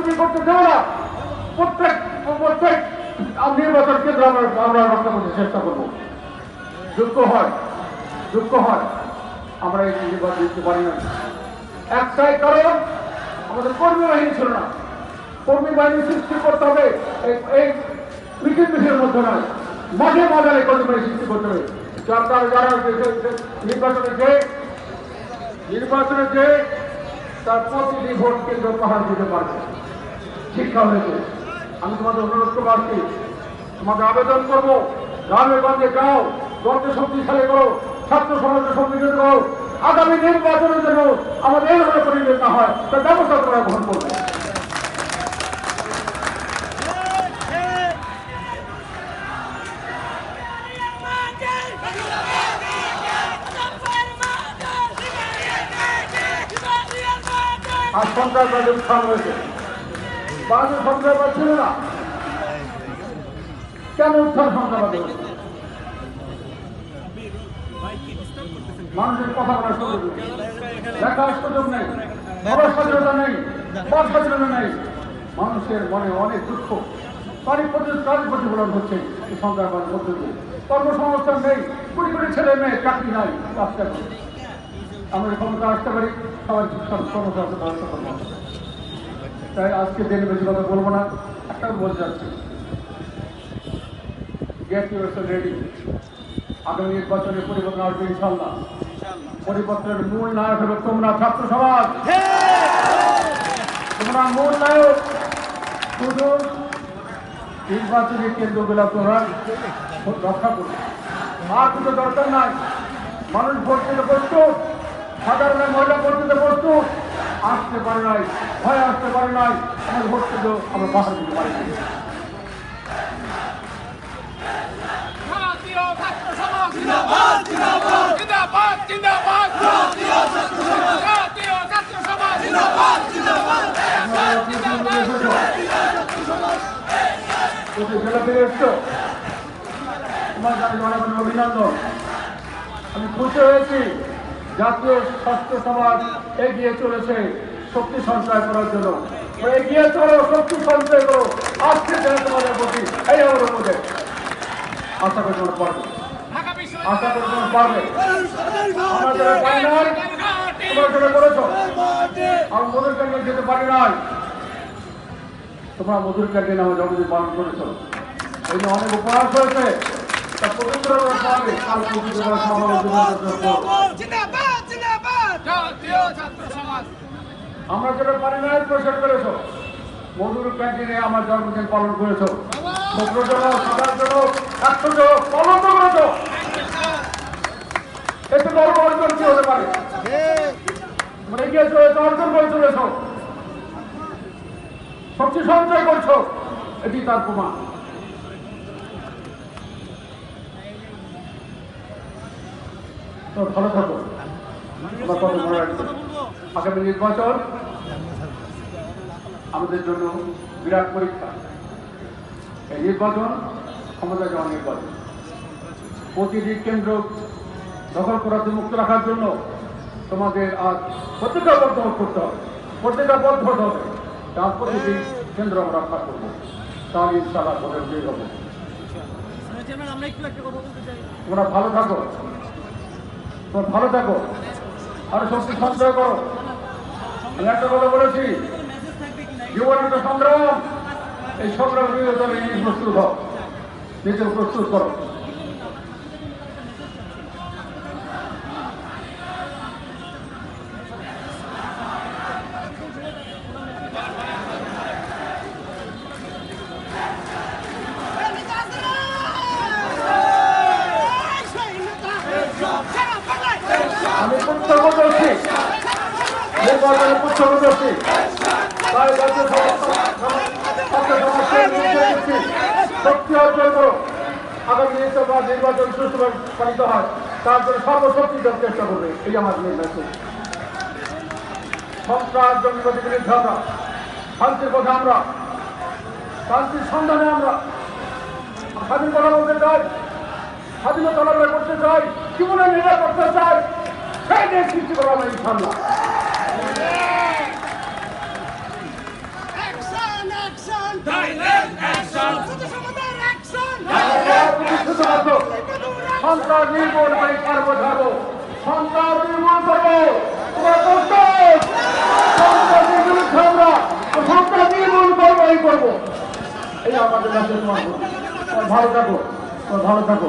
রাজনীতি করতে দেব না। প্রত্যেক নির্বাচন কেন্দ্র আমরা রক্ষা করতে চেষ্টা করবো। যোগ্য হয় আমরা এই নির্বাচন দিতে পারি না। একটাই কারণ, আমাদের কর্মী বাহিনী ছিল না। কর্মী বাহিনী সৃষ্টি করতে হবে এই মিটিংয়ের মধ্যে নয়, মাঝে মাঝে কর্মী বাহিনী সৃষ্টি করতে হবে। যারা নির্বাচনে যে তার প্রতিটি ভোট কেন্দ্র পাহাড় দিতে পারবে, শিক্ষা হয়েছে। আমি তোমাদের অনুরোধ করবো, আজকে তোমাকে আবেদন করবো, গ্রামে গঞ্জে যাও, দলকে শক্তিশালী করো, ছাত্র সমাজকে শক্তিশালী করো। আগামী নির্বাচনের জন্য আমাদের এইভাবে পরিবেশ না হয় তার ব্যবস্থা তোমরা গ্রহণ করবে। আর সন্ত্রাসবাদের উত্থান হয়েছে, বাংলাদেশ সন্ত্রাসবাদ ছিল না, কেন উত্থান সন্ত্রাসবাদ হয়েছে? মানুষের কথা বলার সুযোগ নেই, দেখার সুযোগ নেই, বলার স্বাধীনতা নেই, পথ স্বাধীনতা নেই। মানুষের মনে অনেক দুঃখ, তারই প্রতিফলন হচ্ছে এই সন্ত্রাসবাদের মধ্যে দিয়ে। কর্মসংস্থান নেই, কোটি কোটি ছেলে মেয়ে চাকরি নাই, কাজটা করে আমরা ক্ষমতা আসতে পারি, সবাই কর্মসংস্থান ব্যবস্থা করবো। তাই আজকে দিন বেশি কথা বলবো না, একটা বলতে যাচ্ছি, গেট ইউর রেডি। আগামী নির্বাচনে পরিবর্তন আসবে ইনশাল্লাহ। পরিবর্তনের মূল নায়ক হবে তোমরা, ছাত্র সমাজ। তোমরা মূল নায়ক। শুধু নির্বাচনী কেন্দ্রগুলো তোমরা রক্ষা করবে, আর কোনো দরকার নাই। মানুষ ভোট দিতে প্রস্তুত, সাধারণ মহিলা ভোট দিতে প্রস্তুত, আসতে পারে নাই, ভয় আসতে পারে নাই। আমাদের ভোট কিন্তু আমরা বাহার দিতে পারি। অভিনন্দন। আমি খুশি হয়েছি, জাতীয় স্বাস্থ্য সমাজ এগিয়ে চলেছে শক্তি সঞ্চয় করার জন্য। এগিয়ে চলো, শক্তি সঞ্চয় করো। আজকে যারা তোমাদের প্রতি এই আমার মধ্যে আশা করি তোমার পারবে, আশা করি তোমার পারবে। আমার যারা পারি নাই, তোমরা যেটা করেছ, আমি মধুর ক্যান্টিন যেতে পারি নাই, তোমরা মধুর ক্যান্টিন আমার জন্মদিন পালন করেছ। এই জন্য অনেক উপহাস হয়েছে, তার পবিত্র পাবে। কাল আমরা যেটা পারি নাই প্রচার করেছ, মধুর ক্যান্টিনে আমার জন্মদিন পালন করেছ। ১৭ জন, ৭ জন, ১০০ জন পালন করেছ। এতে গর্ব অর্জন কি হতে পারে? মানে এগিয়ে চলেছ, অর্জন করে চলেছ, শক্তি সঞ্চয় করছো, এটি তার প্রমাণ। তো ভালো থাকো, আমার কথা মনে রাখবে। আগামী নির্বাচন আমাদের জন্য বিরাট পরীক্ষা। এই নির্বাচন ক্ষমতা যাওয়ার নির্বাচন। প্রতিটি কেন্দ্র দখল করাতে মুক্ত রাখার জন্য তোমাদের আজ প্রতিজ্ঞাবদ্ধ করতে হবে, প্রতিজ্ঞাবদ্ধ হতে হবে। তার প্রতিটি কেন্দ্র আমরা রক্ষা করবো, তার ইনশাআল্লাহ ভোটের জয় হবে। তোমরা ভালো থাকো, তোমরা ভালো থাকো, আরো শক্তি সঞ্চয় করো। আমি একটা কথা বলেছি, জীবন একটা সংগ্রাম। এই সংগ্রাম নিজে প্রস্তুত হও, নিজে প্রস্তুত করো। আমি পুস্তকদর্শী, নির্বাচনে পুস্তকদর্শী, তাই শক্তি অর্জন করো। আগামী নির্বাচন সুষ্ঠুভাবে পালিত হয়, তার জন্য সর্বশক্তি দেওয়ার চেষ্টা করবে। এই আমার মেসেজ। সন্ত্রাস জঙ্গিবাদের বিরুদ্ধে আমরা, শান্তির পথে আমরা, শান্তির সন্ধানে আমরা স্বাধীন কথা বলতে চাই, স্বাধীনতা লড়াই করতে চাই, জীবনে নির্ভর করতে চাই। সেই দেশ সৃষ্টি করবো আমরা ইনশাআল্লাহ। সন্ত্রাস নির্মূল করে ছাড়বো সন্ত্রাস নির্মূল করবো। তোমার প্রস্তুত? সন্ত্রাসের বিরুদ্ধে আমরা সন্ত্রাস নির্মূল করবো। এই আমাদের কাছে তোমার ভালো থাকো।